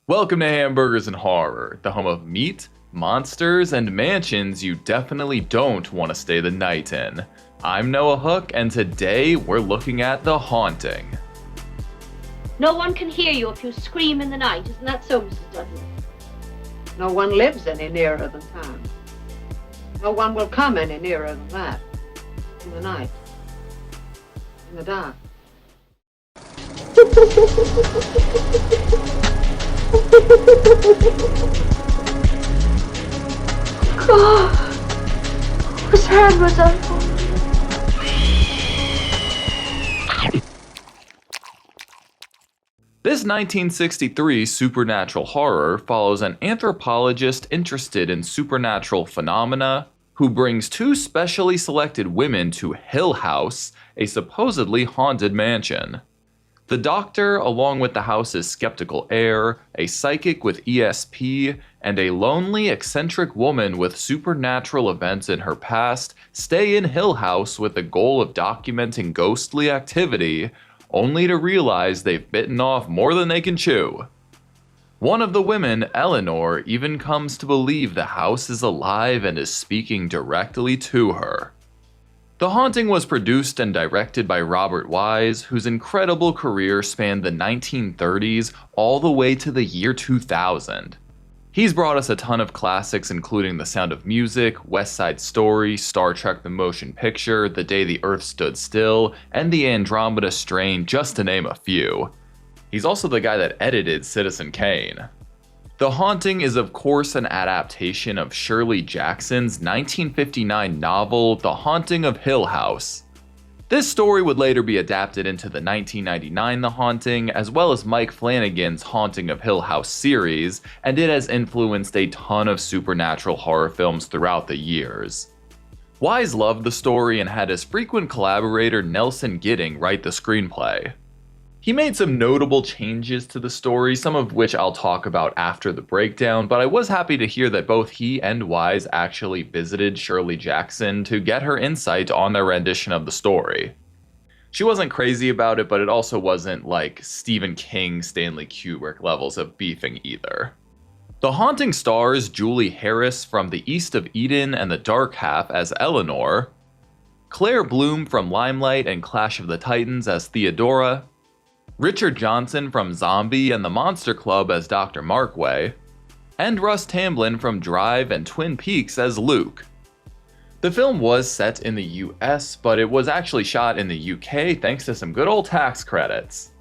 Welcome to Hamburgers and Horror, the home of meat, monsters, and mansions you definitely don't want to stay the night in. I'm Noah Hook, and today we're looking at The Haunting. No one can hear you if you scream in the night. Isn't that so, Mrs. Dudley? No one lives any nearer than time. No one will come any nearer than that. In the night. In the dark. God, whose hand was on me? This 1963 supernatural horror follows an anthropologist interested in supernatural phenomena who brings two specially selected women to Hill House, a supposedly haunted mansion. The doctor, along with the house's skeptical heir, a psychic with ESP, and a lonely, eccentric woman with supernatural events in her past, stay in Hill House with the goal of documenting ghostly activity, only to realize they've bitten off more than they can chew. One of the women, Eleanor, even comes to believe the house is alive and is speaking directly to her. The Haunting was produced and directed by Robert Wise, whose incredible career spanned the 1930s all the way to the year 2000. He's brought us a ton of classics including The Sound of Music, West Side Story, Star Trek the Motion Picture, The Day the Earth Stood Still, and The Andromeda Strain, just to name a few. He's also the guy that edited Citizen Kane. The Haunting is of course an adaptation of Shirley Jackson's 1959 novel The Haunting of Hill House. This story would later be adapted into the 1999 The Haunting, as well as Mike Flanagan's Haunting of Hill House series, and it has influenced a ton of supernatural horror films throughout the years. Wise loved the story and had his frequent collaborator Nelson Gidding write the screenplay. He made some notable changes to the story, some of which I'll talk about after the breakdown, but I was happy to hear that both he and Wise actually visited Shirley Jackson to get her insight on their rendition of the story. She wasn't crazy about it, but it also wasn't like Stephen King, Stanley Kubrick levels of beefing either. The Haunting stars Julie Harris from The East of Eden and The Dark Half as Eleanor, Claire Bloom from Limelight and Clash of the Titans as Theodora, Richard Johnson from Zombie and The Monster Club as Dr. Markway, and Russ Tamblyn from Drive and Twin Peaks as Luke. The film was set in the US, but it was actually shot in the UK thanks to some good old tax credits.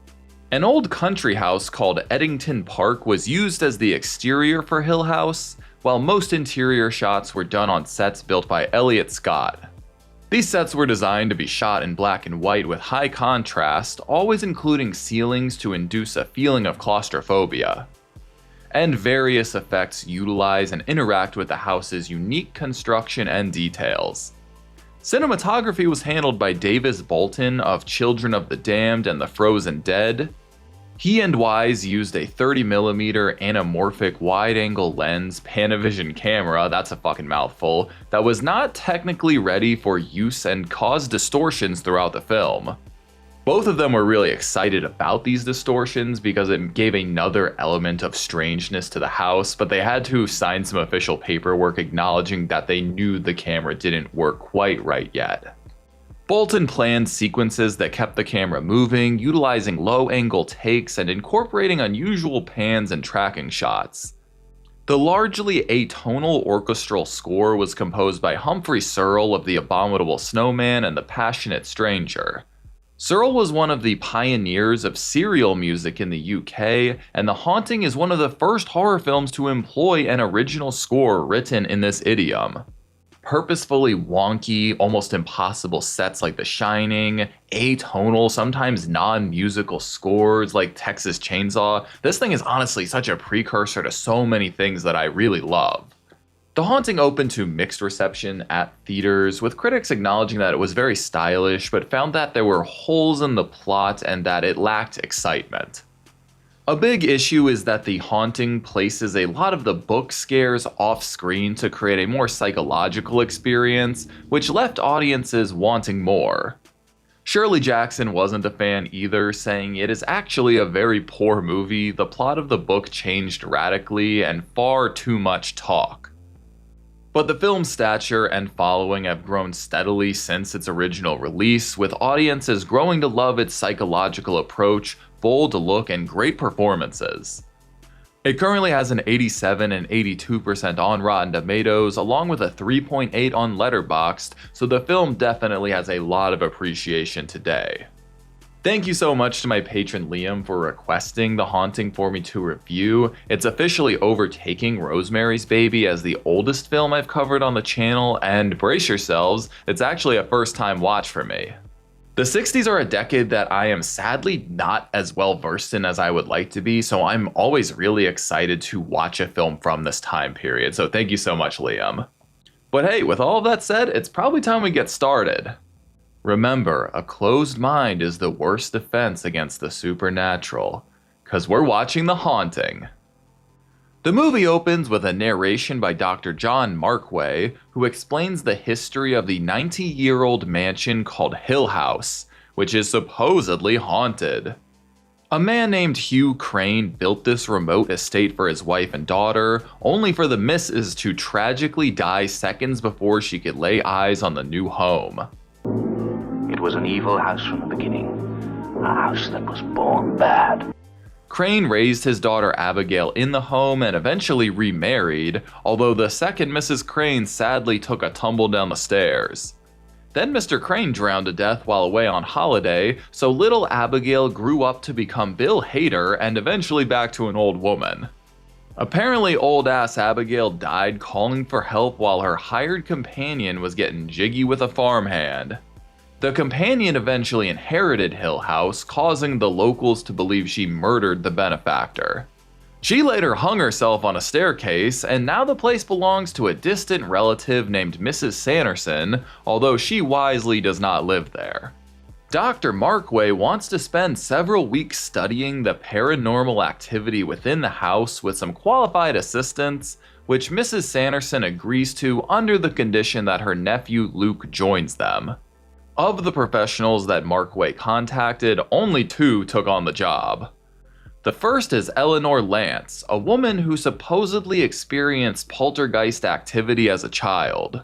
An old country house called Eddington Park was used as the exterior for Hill House, while most interior shots were done on sets built by Elliott Scott. These sets were designed to be shot in black and white with high contrast, always including ceilings to induce a feeling of claustrophobia. And various effects utilize and interact with the house's unique construction and details. Cinematography was handled by Davis Bolton of Children of the Damned and the Frozen Dead. He and Wise used a 30mm anamorphic wide-angle lens Panavision camera, that's a fucking mouthful, that was not technically ready for use and caused distortions throughout the film. Both of them were really excited about these distortions because it gave another element of strangeness to the house, but they had to sign some official paperwork acknowledging that they knew the camera didn't work quite right yet. Bolton planned sequences that kept the camera moving, utilizing low-angle takes and incorporating unusual pans and tracking shots. The largely atonal orchestral score was composed by Humphrey Searle of The Abominable Snowman and The Passionate Stranger. Searle was one of the pioneers of serial music in the UK, and The Haunting is one of the first horror films to employ an original score written in this idiom. Purposefully wonky, almost impossible sets like The Shining, atonal, sometimes non-musical scores like Texas Chainsaw. This thing is honestly such a precursor to so many things that I really love. The Haunting opened to mixed reception at theaters, with critics acknowledging that it was very stylish, but found that there were holes in the plot and that it lacked excitement. A big issue is that The Haunting places a lot of the book scares off-screen to create a more psychological experience, which left audiences wanting more. Shirley Jackson wasn't a fan either, saying it is actually a very poor movie, the plot of the book changed radically, and far too much talk. But the film's stature and following have grown steadily since its original release, with audiences growing to love its psychological approach, bold look, and great performances. It currently has an 87 and 82% on Rotten Tomatoes, along with a 3.8 on Letterboxd, so the film definitely has a lot of appreciation today. Thank you so much to my patron Liam for requesting The Haunting for me to review. It's officially overtaking Rosemary's Baby as the oldest film I've covered on the channel, and brace yourselves, it's actually a first time watch for me. The 60s are a decade that I am sadly not as well versed in as I would like to be, so I'm always really excited to watch a film from this time period, so thank you so much, Liam. But hey, with all of that said, it's probably time we get started. Remember, a closed mind is the worst defense against the supernatural, 'cause we're watching The Haunting. The movie opens with a narration by Dr. John Markway, who explains the history of the 90-year-old mansion called Hill House, which is supposedly haunted. A man named Hugh Crane built this remote estate for his wife and daughter, only for the missus to tragically die seconds before she could lay eyes on the new home. It was an evil house from the beginning, a house that was born bad. Crane raised his daughter Abigail in the home and eventually remarried, although the second Mrs. Crane sadly took a tumble down the stairs. Then Mr. Crane drowned to death while away on holiday, so little Abigail grew up to become Bill Hader and eventually back to an old woman. Apparently old-ass Abigail died calling for help while her hired companion was getting jiggy with a farmhand. The companion eventually inherited Hill House, causing the locals to believe she murdered the benefactor. She later hung herself on a staircase, and now the place belongs to a distant relative named Mrs. Sanderson, although she wisely does not live there. Dr. Markway wants to spend several weeks studying the paranormal activity within the house with some qualified assistants, which Mrs. Sanderson agrees to under the condition that her nephew Luke joins them. Of the professionals that Markway contacted, only 2 took on the job. The first is Eleanor Lance, a woman who supposedly experienced poltergeist activity as a child.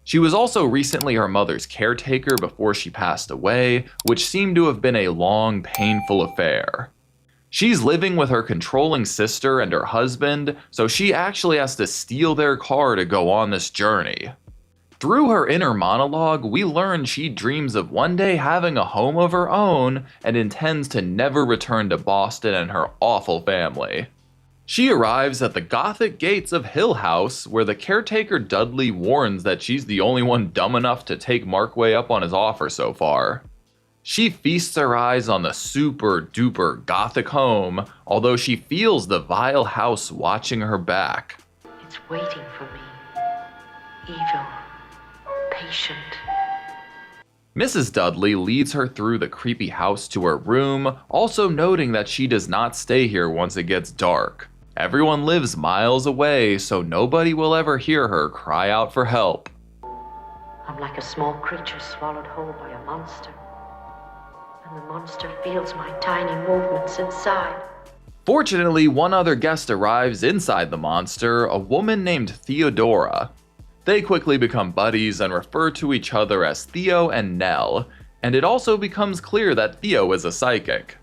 She was also recently her mother's caretaker before she passed away, which seemed to have been a long, painful affair. She's living with her controlling sister and her husband, so she actually has to steal their car to go on this journey. Through her inner monologue, we learn she dreams of one day having a home of her own and intends to never return to Boston and her awful family. She arrives at the Gothic gates of Hill House, where the caretaker Dudley warns that she's the only one dumb enough to take Markway up on his offer so far. She feasts her eyes on the super duper Gothic home, although she feels the vile house watching her back. It's waiting for me. Evil. Patient. Mrs. Dudley leads her through the creepy house to her room, also noting that she does not stay here once it gets dark. Everyone lives miles away, so nobody will ever hear her cry out for help. I'm like a small creature swallowed whole by a monster. And the monster feels my tiny movements inside. Fortunately, one other guest arrives inside the monster, a woman named Theodora. They quickly become buddies and refer to each other as Theo and Nell, and it also becomes clear that Theo is a psychic.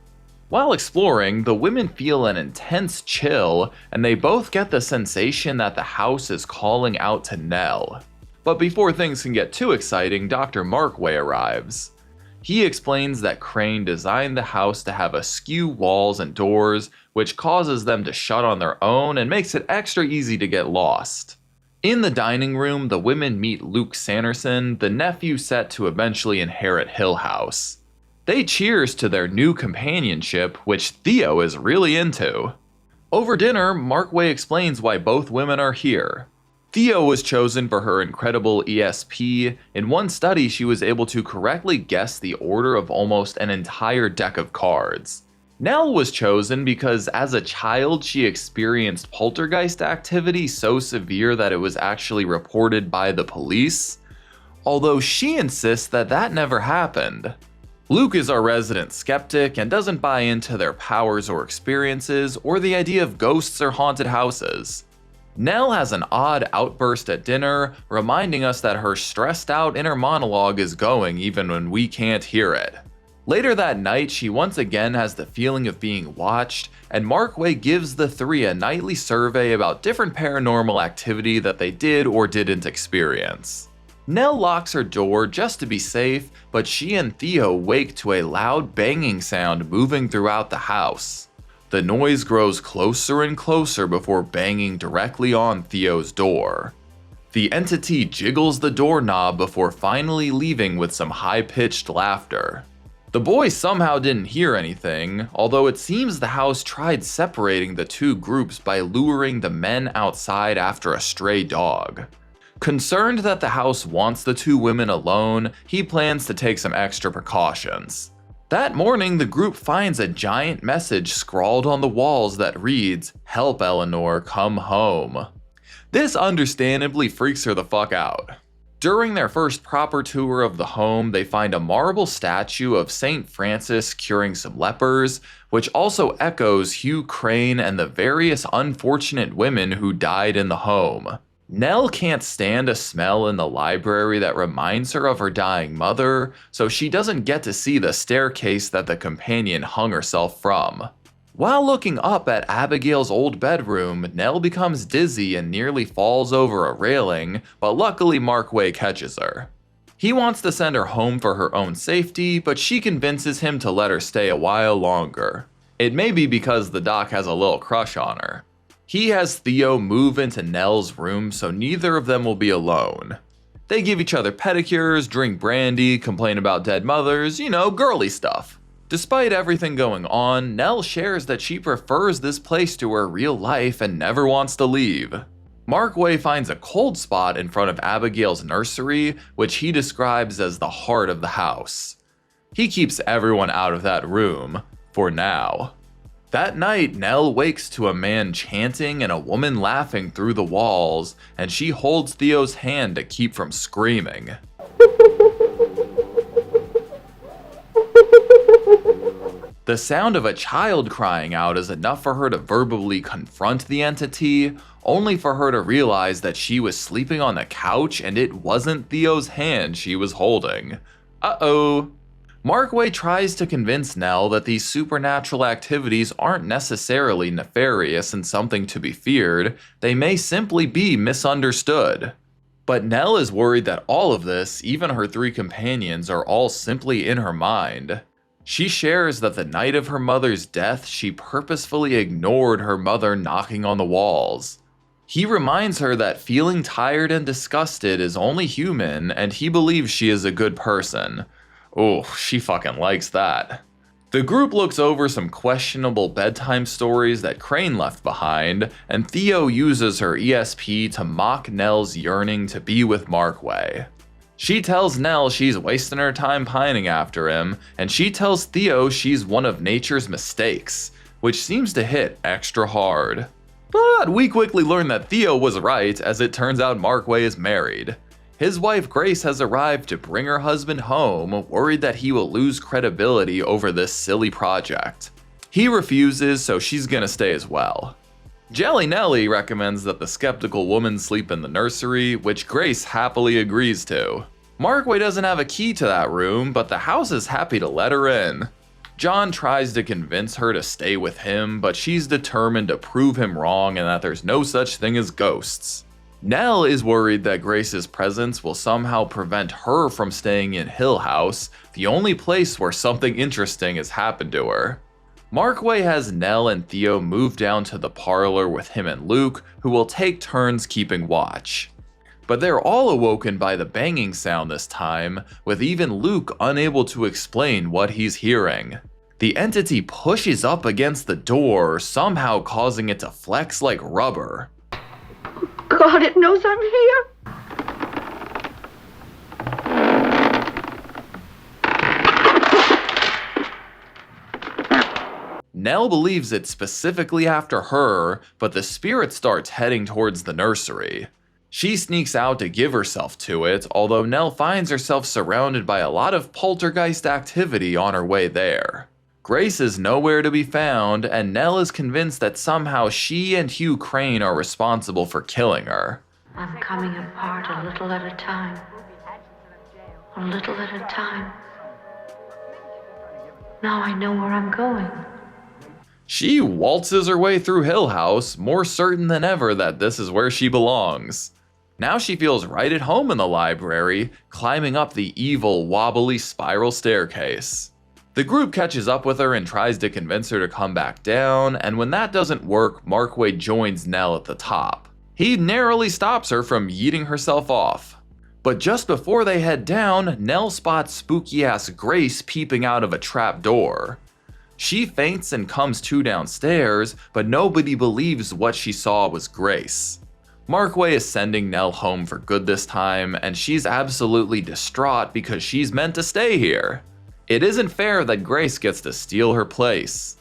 While exploring, the women feel an intense chill, and they both get the sensation that the house is calling out to Nell. But before things can get too exciting, Dr. Markway arrives. He explains that Crane designed the house to have askew walls and doors, which causes them to shut on their own and makes it extra easy to get lost. In the dining room, the women meet Luke Sanderson, the nephew set to eventually inherit Hill House. They cheers to their new companionship, which Theo is really into. Over dinner, Markway explains why both women are here. Theo was chosen for her incredible ESP. In one study, she was able to correctly guess the order of almost an entire deck of cards. Nell was chosen because as a child she experienced poltergeist activity so severe that it was actually reported by the police, although she insists that that never happened. Luke is our resident skeptic and doesn't buy into their powers or experiences or the idea of ghosts or haunted houses. Nell has an odd outburst at dinner, reminding us that her stressed out inner monologue is going even when we can't hear it. Later that night, she once again has the feeling of being watched, and Markway gives the three a nightly survey about different paranormal activity that they did or didn't experience. Nell locks her door just to be safe, but she and Theo wake to a loud banging sound moving throughout the house. The noise grows closer and closer before banging directly on Theo's door. The entity jiggles the doorknob before finally leaving with some high-pitched laughter. The boys somehow didn't hear anything, although it seems the house tried separating the two groups by luring the men outside after a stray dog. Concerned that the house wants the two women alone, he plans to take some extra precautions. That morning, the group finds a giant message scrawled on the walls that reads, "Help Eleanor, come home." This understandably freaks her the fuck out. During their first proper tour of the home, they find a marble statue of St. Francis curing some lepers, which also echoes Hugh Crane and the various unfortunate women who died in the home. Nell can't stand a smell in the library that reminds her of her dying mother, so she doesn't get to see the staircase that the companion hung herself from. While looking up at Abigail's old bedroom, Nell becomes dizzy and nearly falls over a railing, but luckily Markway catches her. He wants to send her home for her own safety, but she convinces him to let her stay a while longer. It may be because the doc has a little crush on her. He has Theo move into Nell's room so neither of them will be alone. They give each other pedicures, drink brandy, complain about dead mothers, girly stuff. Despite everything going on, Nell shares that she prefers this place to her real life and never wants to leave. Markway finds a cold spot in front of Abigail's nursery, which he describes as the heart of the house. He keeps everyone out of that room, for now. That night, Nell wakes to a man chanting and a woman laughing through the walls, and she holds Theo's hand to keep from screaming. The sound of a child crying out is enough for her to verbally confront the entity, only for her to realize that she was sleeping on the couch and it wasn't Theo's hand she was holding. Uh-oh. Markway tries to convince Nell that these supernatural activities aren't necessarily nefarious and something to be feared, they may simply be misunderstood. But Nell is worried that all of this, even her three companions, are all simply in her mind. She shares that the night of her mother's death, she purposefully ignored her mother knocking on the walls. He reminds her that feeling tired and disgusted is only human, and he believes she is a good person. Oh, she fucking likes that. The group looks over some questionable bedtime stories that Crane left behind, and Theo uses her ESP to mock Nell's yearning to be with Markway. She tells Nell she's wasting her time pining after him, and she tells Theo she's one of nature's mistakes, which seems to hit extra hard. But we quickly learn that Theo was right, as it turns out Markway is married. His wife Grace has arrived to bring her husband home, worried that he will lose credibility over this silly project. He refuses, so she's gonna stay as well. Jelly Nelly recommends that the skeptical woman sleep in the nursery, which Grace happily agrees to. Markway doesn't have a key to that room, but the house is happy to let her in. John tries to convince her to stay with him, but she's determined to prove him wrong and that there's no such thing as ghosts. Nell is worried that Grace's presence will somehow prevent her from staying in Hill House, the only place where something interesting has happened to her. Markway has Nell and Theo move down to the parlor with him and Luke, who will take turns keeping watch. But they're all awoken by the banging sound this time, with even Luke unable to explain what he's hearing. The entity pushes up against the door, somehow causing it to flex like rubber. God, it knows I'm here. Nell believes it's specifically after her, but the spirit starts heading towards the nursery. She sneaks out to give herself to it, although Nell finds herself surrounded by a lot of poltergeist activity on her way there. Grace is nowhere to be found, and Nell is convinced that somehow she and Hugh Crane are responsible for killing her. I'm coming apart a little at a time. A little at a time. Now I know where I'm going. She waltzes her way through Hill House, more certain than ever that this is where she belongs. Now she feels right at home in the library, climbing up the evil, wobbly spiral staircase. The group catches up with her and tries to convince her to come back down, and when that doesn't work, Markway joins Nell at the top. He narrowly stops her from yeeting herself off. But just before they head down, Nell spots spooky-ass Grace peeping out of a trap door. She faints and comes to downstairs, but nobody believes what she saw was Grace. Markway is sending Nell home for good this time, and she's absolutely distraught because she's meant to stay here. It isn't fair that Grace gets to steal her place.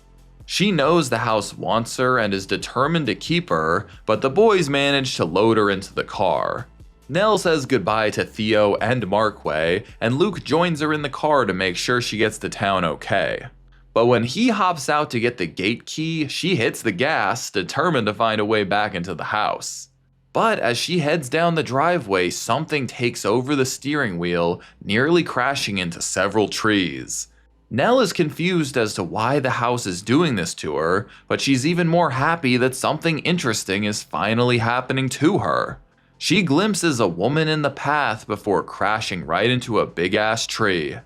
She knows the house wants her and is determined to keep her, but the boys manage to load her into the car. Nell says goodbye to Theo and Markway, and Luke joins her in the car to make sure she gets to town okay. But when he hops out to get the gate key, she hits the gas, determined to find a way back into the house. But as she heads down the driveway, something takes over the steering wheel, nearly crashing into several trees. Nell is confused as to why the house is doing this to her, but she's even more happy that something interesting is finally happening to her. She glimpses a woman in the path before crashing right into a big-ass tree.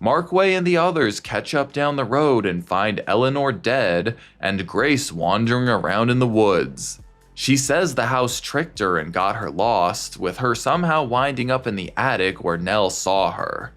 Markway and the others catch up down the road and find Eleanor dead and Grace wandering around in the woods. She says the house tricked her and got her lost, with her somehow winding up in the attic where Nell saw her.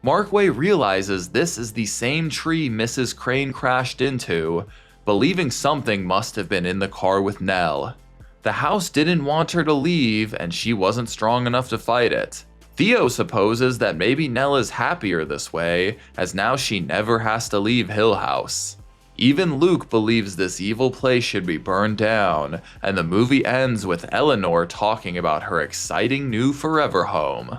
Markway realizes this is the same tree Mrs. Crane crashed into, believing something must have been in the car with Nell. The house didn't want her to leave, and she wasn't strong enough to fight it. Theo supposes that maybe Nell is happier this way, as now she never has to leave Hill House. Even Luke believes this evil place should be burned down, and the movie ends with Eleanor talking about her exciting new forever home.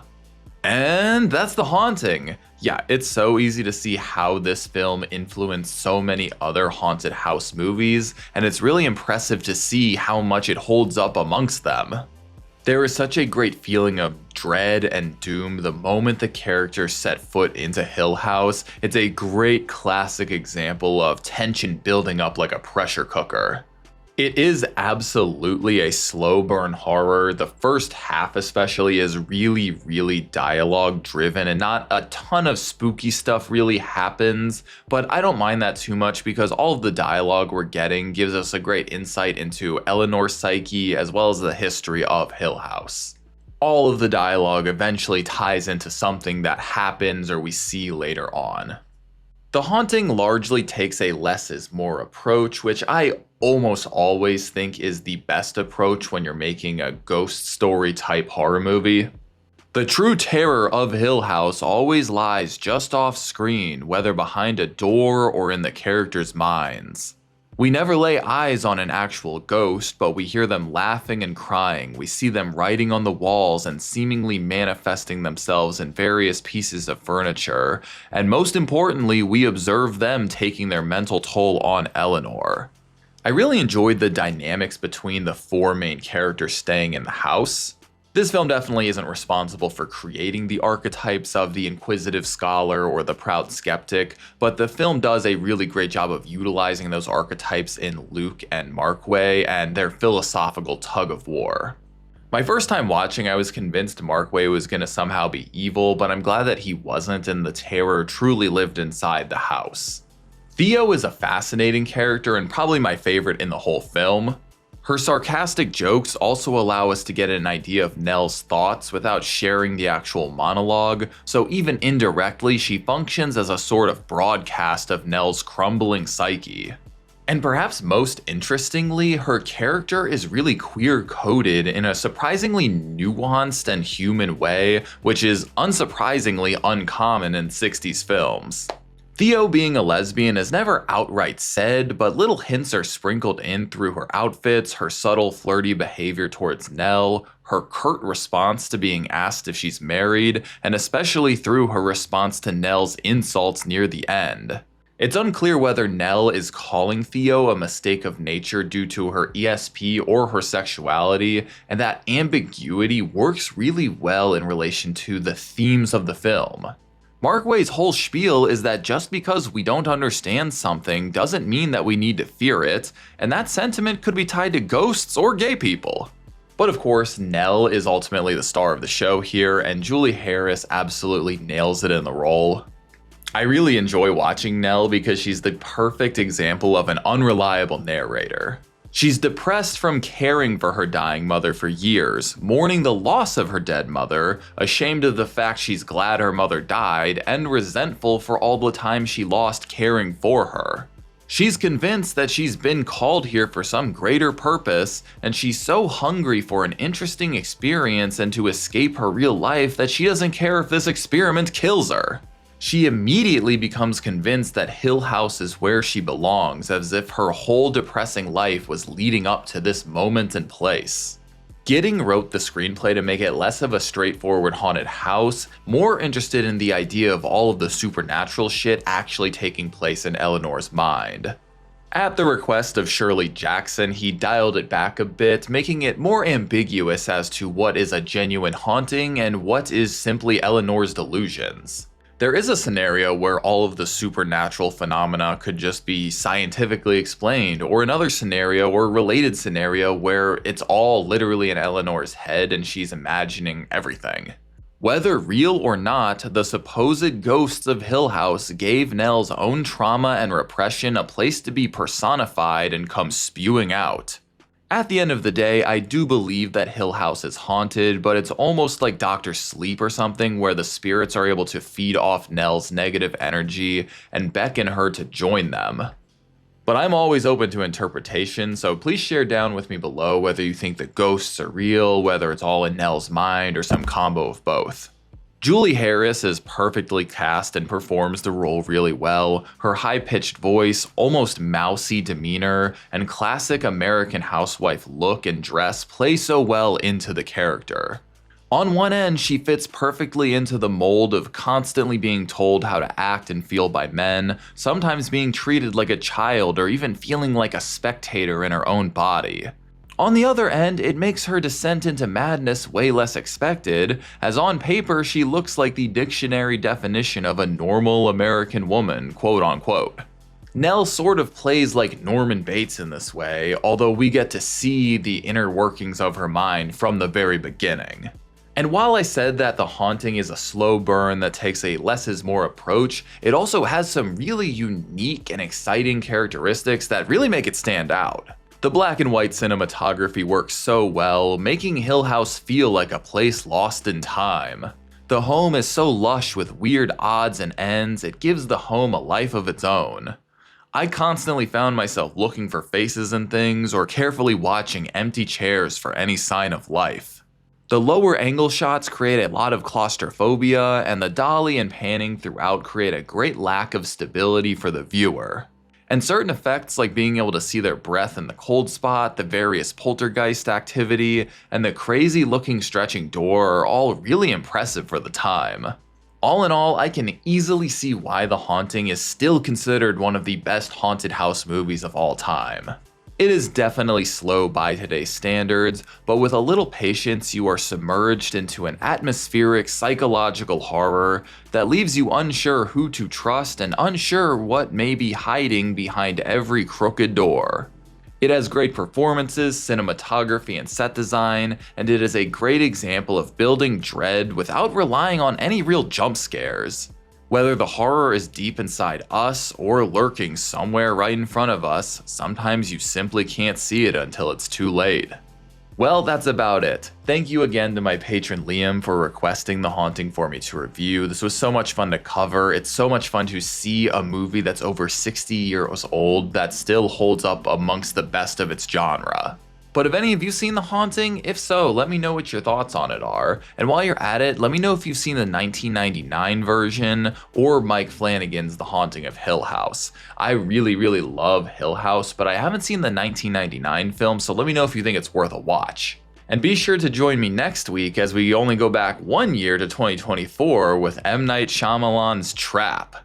And that's The Haunting. Yeah, it's so easy to see how this film influenced so many other haunted house movies, and it's really impressive to see how much it holds up amongst them. There is such a great feeling of dread and doom the moment the characters set foot into Hill House. It's a great classic example of tension building up like a pressure cooker. It is absolutely a slow burn horror. The first half especially is really dialogue driven and not a ton of spooky stuff really happens, but I don't mind that too much because all of the dialogue we're getting gives us a great insight into Eleanor's psyche as well as the history of Hill House. All of the dialogue eventually ties into something that happens or we see later on. The Haunting largely takes a less is more approach, which I almost always think is the best approach when you're making a ghost story type horror movie. The true terror of Hill House always lies just off screen, whether behind a door or in the characters' minds. We never lay eyes on an actual ghost, but we hear them laughing and crying. We see them writing on the walls and seemingly manifesting themselves in various pieces of furniture. And most importantly, we observe them taking their mental toll on Eleanor. I really enjoyed the dynamics between the four main characters staying in the house. This film definitely isn't responsible for creating the archetypes of the inquisitive scholar or the proud skeptic, but the film does a really great job of utilizing those archetypes in Luke and Markway and their philosophical tug of war. My first time watching, I was convinced Markway was going to somehow be evil, but I'm glad that he wasn't and the terror truly lived inside the house. Theo is a fascinating character and probably my favorite in the whole film. Her sarcastic jokes also allow us to get an idea of Nell's thoughts without sharing the actual monologue, so even indirectly she functions as a sort of broadcast of Nell's crumbling psyche. And perhaps most interestingly, her character is really queer-coded in a surprisingly nuanced and human way, which is unsurprisingly uncommon in 60s films. Theo being a lesbian is never outright said, but little hints are sprinkled in through her outfits, her subtle flirty behavior towards Nell, her curt response to being asked if she's married, and especially through her response to Nell's insults near the end. It's unclear whether Nell is calling Theo a mistake of nature due to her ESP or her sexuality, and that ambiguity works really well in relation to the themes of the film. Mark Waid's whole spiel is that just because we don't understand something doesn't mean that we need to fear it, and that sentiment could be tied to ghosts or gay people. But of course, Nell is ultimately the star of the show here, and Julie Harris absolutely nails it in the role. I really enjoy watching Nell because she's the perfect example of an unreliable narrator. She's depressed from caring for her dying mother for years, mourning the loss of her dead mother, ashamed of the fact she's glad her mother died, and resentful for all the time she lost caring for her. She's convinced that she's been called here for some greater purpose, and she's so hungry for an interesting experience and to escape her real life that she doesn't care if this experiment kills her. She immediately becomes convinced that Hill House is where she belongs, as if her whole depressing life was leading up to this moment and place. Gidding wrote the screenplay to make it less of a straightforward haunted house, more interested in the idea of all of the supernatural shit actually taking place in Eleanor's mind. At the request of Shirley Jackson, he dialed it back a bit, making it more ambiguous as to what is a genuine haunting and what is simply Eleanor's delusions. There is a scenario where all of the supernatural phenomena could just be scientifically explained, or another scenario or related scenario where it's all literally in Eleanor's head and she's imagining everything. Whether real or not, the supposed ghosts of Hill House gave Nell's own trauma and repression a place to be personified and come spewing out. At the end of the day, I do believe that Hill House is haunted, but it's almost like Dr. Sleep or something where the spirits are able to feed off Nell's negative energy and beckon her to join them. But I'm always open to interpretation, so please share down with me below whether you think the ghosts are real, whether it's all in Nell's mind, or some combo of both. Julie Harris is perfectly cast and performs the role really well. Her high-pitched voice, almost mousy demeanor, and classic American housewife look and dress play so well into the character. On one end, she fits perfectly into the mold of constantly being told how to act and feel by men, sometimes being treated like a child or even feeling like a spectator in her own body. On the other end, it makes her descent into madness way less expected, as on paper she looks like the dictionary definition of a normal American woman, quote unquote. Nell sort of plays like Norman Bates in this way, although we get to see the inner workings of her mind from the very beginning. And while I said that the haunting is a slow burn that takes a less is more approach, it also has some really unique and exciting characteristics that really make it stand out. The black and white cinematography works so well, making Hill House feel like a place lost in time. The home is so lush with weird odds and ends, it gives the home a life of its own. I constantly found myself looking for faces and things, or carefully watching empty chairs for any sign of life. The lower angle shots create a lot of claustrophobia, and the dolly and panning throughout create a great lack of stability for the viewer. And certain effects like being able to see their breath in the cold spot, the various poltergeist activity, and the crazy looking stretching door are all really impressive for the time. All in all, I can easily see why The Haunting is still considered one of the best haunted house movies of all time. It is definitely slow by today's standards, but with a little patience you are submerged into an atmospheric psychological horror that leaves you unsure who to trust and unsure what may be hiding behind every crooked door. It has great performances, cinematography, and set design, and it is a great example of building dread without relying on any real jump scares. Whether the horror is deep inside us or lurking somewhere right in front of us, sometimes you simply can't see it until it's too late. Well, that's about it. Thank you again to my patron Liam for requesting The Haunting for me to review. This was so much fun to cover. It's so much fun to see a movie that's over 60 years old that still holds up amongst the best of its genre. But have any of you seen The Haunting? If so, let me know what your thoughts on it are. And while you're at it, let me know if you've seen the 1999 version or Mike Flanagan's The Haunting of Hill House. I really love Hill House, but I haven't seen the 1999 film, so let me know if you think it's worth a watch. And be sure to join me next week as we only go back 1 year to 2024 with M. Night Shyamalan's Trap.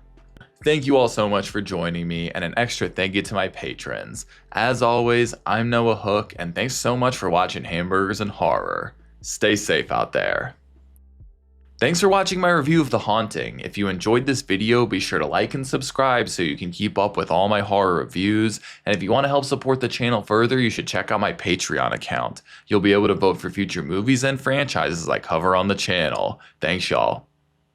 Thank you all so much for joining me, and an extra thank you to my patrons. As always, I'm Noah Hook, and thanks so much for watching Hamburgers and Horror. Stay safe out there. Thanks for watching my review of The Haunting. If you enjoyed this video, be sure to like and subscribe so you can keep up with all my horror reviews. And if you want to help support the channel further, you should check out my Patreon account. You'll be able to vote for future movies and franchises I cover on the channel. Thanks, y'all.